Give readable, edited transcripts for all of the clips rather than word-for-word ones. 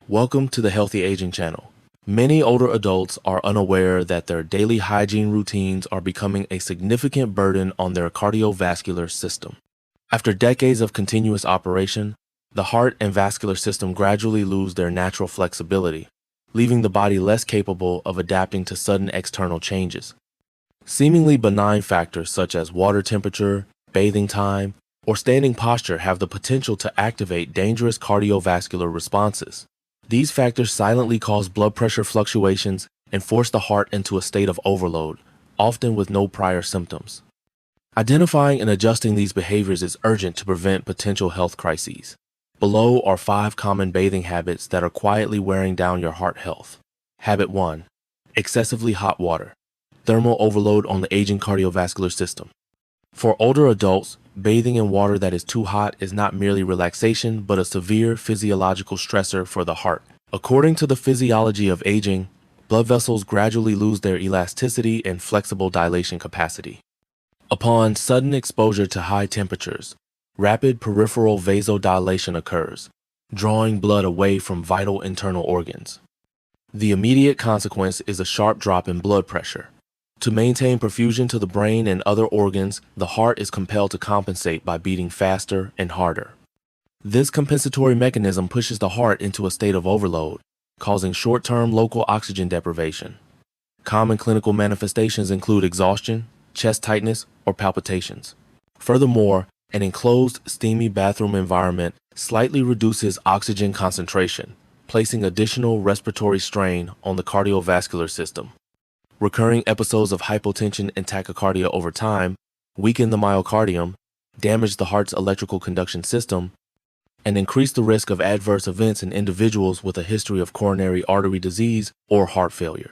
Welcome to the Healthy Aging channel. Many older adults are unaware that their daily hygiene routines are becoming a significant burden on their cardiovascular system. After decades of continuous operation, the heart and vascular system gradually lose their natural flexibility, leaving the body less capable of adapting to sudden external changes. Seemingly benign factors such as water temperature, bathing time, or standing posture have the potential to activate dangerous cardiovascular responses. These factors silently cause blood pressure fluctuations and force the heart into a state of overload, often with no prior symptoms. Identifying and adjusting these behaviors is urgent to prevent potential health crises. Below are 5 common bathing habits that are quietly wearing down your heart health. Habit 1. Excessively hot water. Thermal overload on the aging cardiovascular system. For older adults, bathing in water that is too hot is not merely relaxation, but a severe physiological stressor for the heart. According to the physiology of aging, blood vessels gradually lose their elasticity and flexible dilation capacity. Upon sudden exposure to high temperatures, rapid peripheral vasodilation occurs, drawing blood away from vital internal organs. The immediate consequence is a sharp drop in blood pressure. To maintain perfusion to the brain and other organs, the heart is compelled to compensate by beating faster and harder. This compensatory mechanism pushes the heart into a state of overload, causing short-term local oxygen deprivation. Common clinical manifestations include exhaustion, chest tightness, or palpitations. Furthermore, an enclosed, steamy bathroom environment slightly reduces oxygen concentration, placing additional respiratory strain on the cardiovascular system. Recurring episodes of hypotension and tachycardia over time weaken the myocardium, damage the heart's electrical conduction system, and increase the risk of adverse events in individuals with a history of coronary artery disease or heart failure.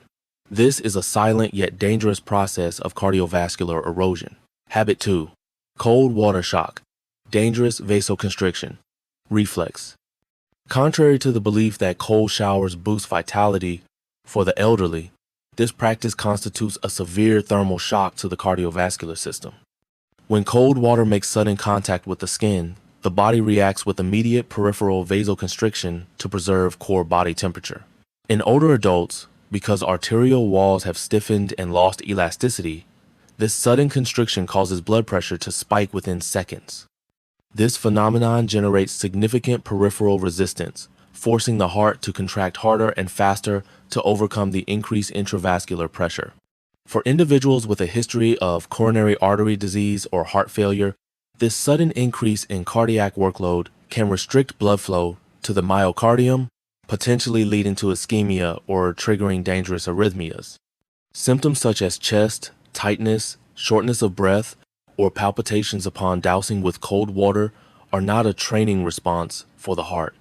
This is a silent yet dangerous process of cardiovascular erosion. Habit 2. Cold water shock. Dangerous vasoconstriction. Reflex. Contrary to the belief that cold showers boost vitality for the elderly, this practice constitutes a severe thermal shock to the cardiovascular system. When cold water makes sudden contact with the skin, the body reacts with immediate peripheral vasoconstriction to preserve core body temperature. In older adults, because arterial walls have stiffened and lost elasticity, this sudden constriction causes blood pressure to spike within seconds. This phenomenon generates significant peripheral resistance, forcing the heart to contract harder and faster to overcome the increased intravascular pressure. For individuals with a history of coronary artery disease or heart failure, this sudden increase in cardiac workload can restrict blood flow to the myocardium, potentially leading to ischemia or triggering dangerous arrhythmias. Symptoms such as chest, tightness, shortness of breath, or palpitations upon dousing with cold water are not a training response for the heart.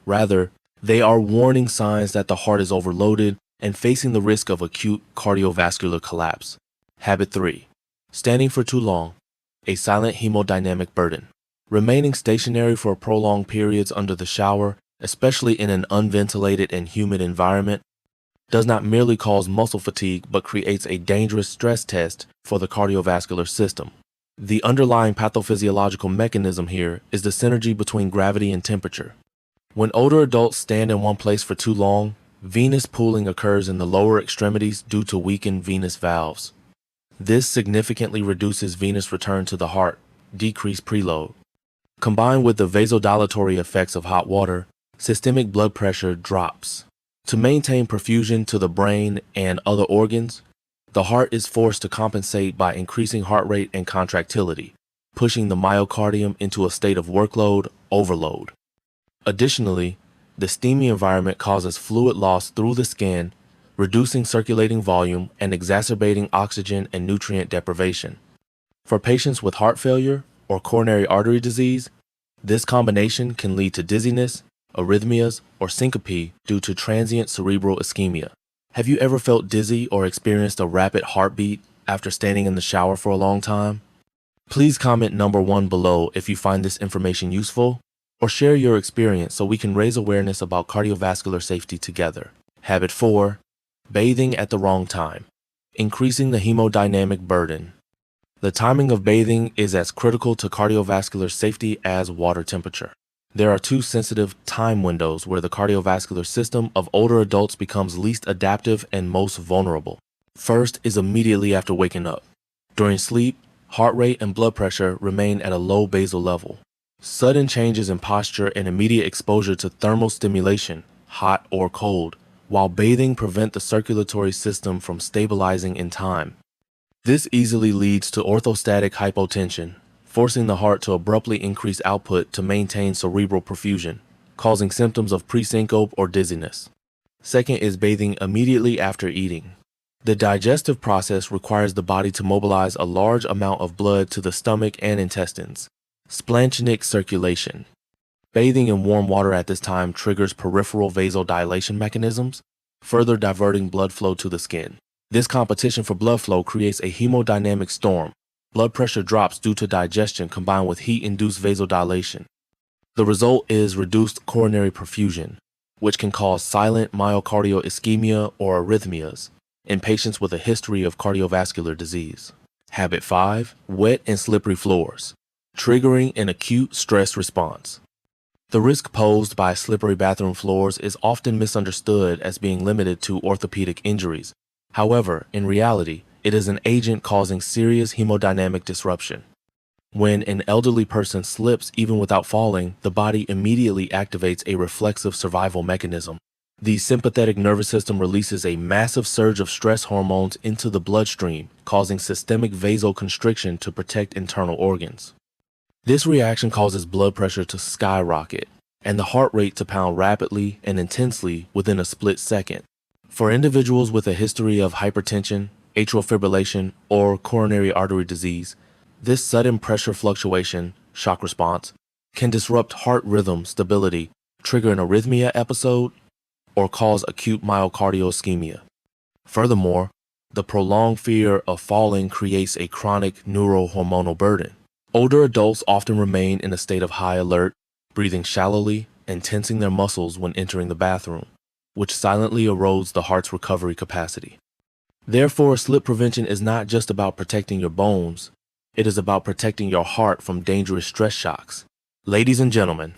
Rather, they are warning signs that the heart is overloaded and facing the risk of acute cardiovascular collapse. Habit 3. Standing for too long. A silent hemodynamic burden. Remaining stationary for prolonged periods under the shower, especially in an unventilated and humid environment, does not merely cause muscle fatigue but creates a dangerous stress test for the cardiovascular system. The underlying pathophysiological mechanism here is the synergy between gravity and temperature. When older adults stand in one place for too long, venous pooling occurs in the lower extremities due to weakened venous valves. This significantly reduces venous return to the heart, decreased preload. Combined with the vasodilatory effects of hot water, systemic blood pressure drops. To maintain perfusion to the brain and other organs, the heart is forced to compensate by increasing heart rate and contractility, pushing the myocardium into a state of workload overload. Additionally, the steamy environment causes fluid loss through the skin, reducing circulating volume and exacerbating oxygen and nutrient deprivation. For patients with heart failure or coronary artery disease, this combination can lead to dizziness, arrhythmias, or syncope due to transient cerebral ischemia. Have you ever felt dizzy or experienced a rapid heartbeat after standing in the shower for a long time? Please comment number 1 below if you find this information useful, or share your experience so we can raise awareness about cardiovascular safety together. Habit 4. Bathing at the wrong time. Increasing the hemodynamic burden. The timing of bathing is as critical to cardiovascular safety as water temperature. There are two sensitive time windows where the cardiovascular system of older adults becomes least adaptive and most vulnerable. First is immediately after waking up. During sleep, heart rate and blood pressure remain at a low basal level. Sudden changes in posture and immediate exposure to thermal stimulation, hot or cold, while bathing prevent the circulatory system from stabilizing in time. This easily leads to orthostatic hypotension, forcing the heart to abruptly increase output to maintain cerebral perfusion, causing symptoms of presyncope or dizziness. Second is bathing immediately after eating. The digestive process requires the body to mobilize a large amount of blood to the stomach and intestines. Splanchnic circulation. Bathing in warm water at this time triggers peripheral vasodilation mechanisms, further diverting blood flow to the skin. This competition for blood flow creates a hemodynamic storm. Blood pressure drops due to digestion combined with heat-induced vasodilation. The result is reduced coronary perfusion, which can cause silent myocardial ischemia or arrhythmias in patients with a history of cardiovascular disease. Habit 5. Wet and slippery floors, triggering an acute stress response. The risk posed by slippery bathroom floors is often misunderstood as being limited to orthopedic injuries. However, in reality, it is an agent causing serious hemodynamic disruption. When an elderly person slips even without falling, the body immediately activates a reflexive survival mechanism. The sympathetic nervous system releases a massive surge of stress hormones into the bloodstream, causing systemic vasoconstriction to protect internal organs. This reaction causes blood pressure to skyrocket and the heart rate to pound rapidly and intensely within a split second. For individuals with a history of hypertension, atrial fibrillation, or coronary artery disease, this sudden pressure fluctuation, shock response, can disrupt heart rhythm stability, trigger an arrhythmia episode, or cause acute myocardial ischemia. Furthermore, the prolonged fear of falling creates a chronic neurohormonal burden. Older adults often remain in a state of high alert, breathing shallowly and tensing their muscles when entering the bathroom, which silently erodes the heart's recovery capacity. Therefore, slip prevention is not just about protecting your bones, it is about protecting your heart from dangerous stress shocks. Ladies and gentlemen,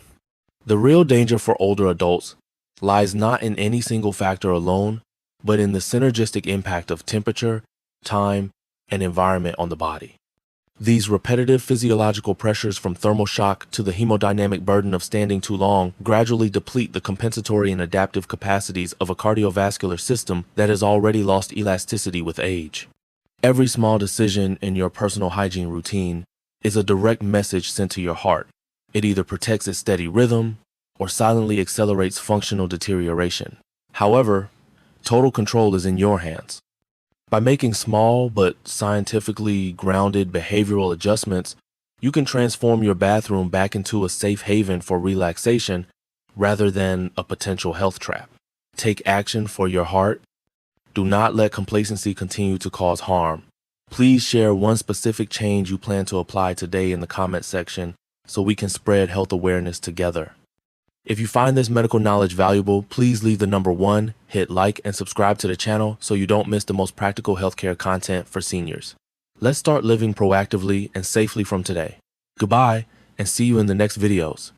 the real danger for older adults lies not in any single factor alone, but in the synergistic impact of temperature, time, and environment on the body. These repetitive physiological pressures from thermal shock to the hemodynamic burden of standing too long gradually deplete the compensatory and adaptive capacities of a cardiovascular system that has already lost elasticity with age. Every small decision in your personal hygiene routine is a direct message sent to your heart. It either protects its steady rhythm or silently accelerates functional deterioration. However, total control is in your hands. By making small but scientifically grounded behavioral adjustments, you can transform your bathroom back into a safe haven for relaxation rather than a potential health trap. Take action for your heart. Do not let complacency continue to cause harm. Please share one specific change you plan to apply today in the comment section so we can spread health awareness together. If you find this medical knowledge valuable, please leave the number 1, hit like, and subscribe to the channel so you don't miss the most practical healthcare content for seniors. Let's start living proactively and safely from today. Goodbye, and see you in the next videos.